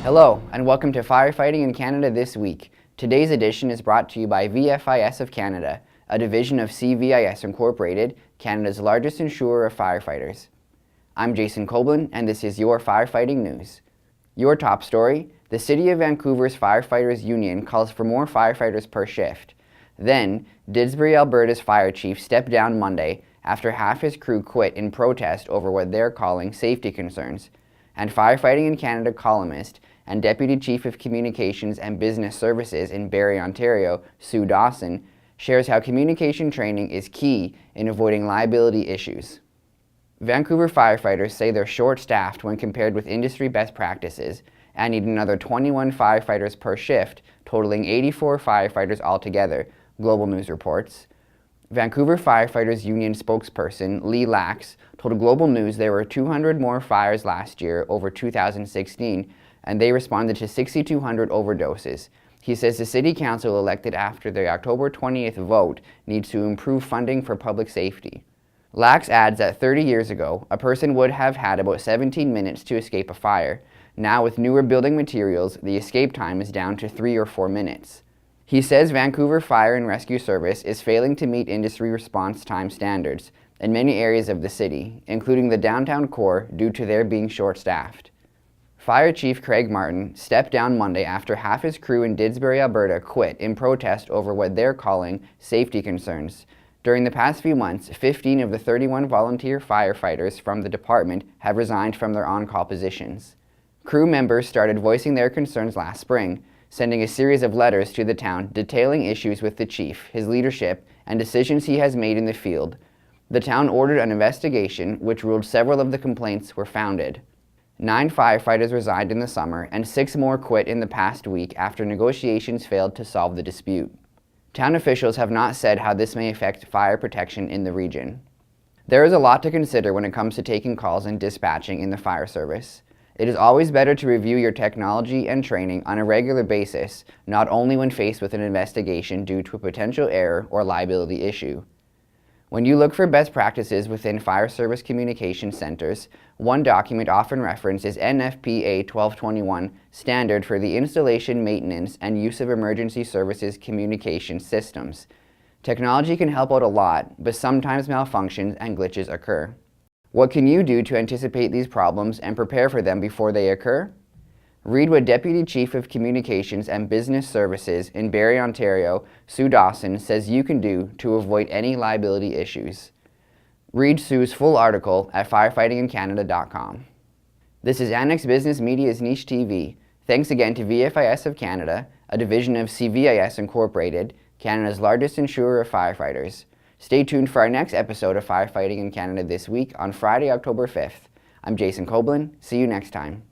Hello, and welcome to Firefighting in Canada this week. Today's edition is brought to you by VFIS of Canada, a division of CVIS Incorporated, Canada's largest insurer of firefighters. I'm Jayson Koblun, and this is your firefighting news. Your top story: the City of Vancouver's Firefighters Union calls for more firefighters per shift. Then, Didsbury, Alberta's fire chief stepped down Monday after half his crew quit in protest over what they're calling safety concerns. And Firefighting in Canada columnist and Deputy Chief of Communications and Business Services in Barrie, Ontario, Dawson, shares how communication training is key in avoiding liability issues. Vancouver firefighters say they're short-staffed when compared with industry best practices and need another 21 firefighters per shift, totaling 84 firefighters altogether, Global News reports. Vancouver Firefighters Union spokesperson Lee Lax told Global News there were 200 more fires last year over 2016, and they responded to 6,200 overdoses. He says the City Council elected after the October 20th vote needs to improve funding for public safety. Lax adds that 30 years ago, a person would have had about 17 minutes to escape a fire. Now, with newer building materials, the escape time is down to 3 or 4 minutes. He says Vancouver Fire and Rescue Service is failing to meet industry response time standards in many areas of the city, including the downtown core, due to their being short-staffed. Fire Chief Craig Martin stepped down Monday after half his crew in Didsbury, Alberta quit in protest over what they're calling safety concerns. During the past few months, 15 of the 31 volunteer firefighters from the department have resigned from their on-call positions. Crew members started voicing their concerns last spring, sending a series of letters to the town detailing issues with the chief, his leadership, and decisions he has made in the field. The town ordered an investigation, which ruled several of the complaints were founded. 9 firefighters resigned in the summer, and 6 more quit in the past week after negotiations failed to solve the dispute. Town officials have not said how this may affect fire protection in the region. There is a lot to consider when it comes to taking calls and dispatching in the fire service. It is always better to review your technology and training on a regular basis, not only when faced with an investigation due to a potential error or liability issue. When you look for best practices within fire service communication centers, one document often referenced is NFPA 1221, Standard for the Installation, Maintenance, and Use of Emergency Services Communication Systems. Technology can help out a lot, but sometimes malfunctions and glitches occur. What can you do to anticipate these problems and prepare for them before they occur? Read what Deputy Chief of Communications and Business Services in Barrie, Ontario, Dawson, says you can do to avoid any liability issues. Read Sue's full article at firefightingincanada.com. This is Annex Business Media's Niche TV. Thanks again to VFIS of Canada, a division of CVIS Incorporated, Canada's largest insurer of firefighters. Stay tuned for our next episode of Firefighting in Canada this week on Friday, October 5th. I'm Jayson Koblun. See you next time.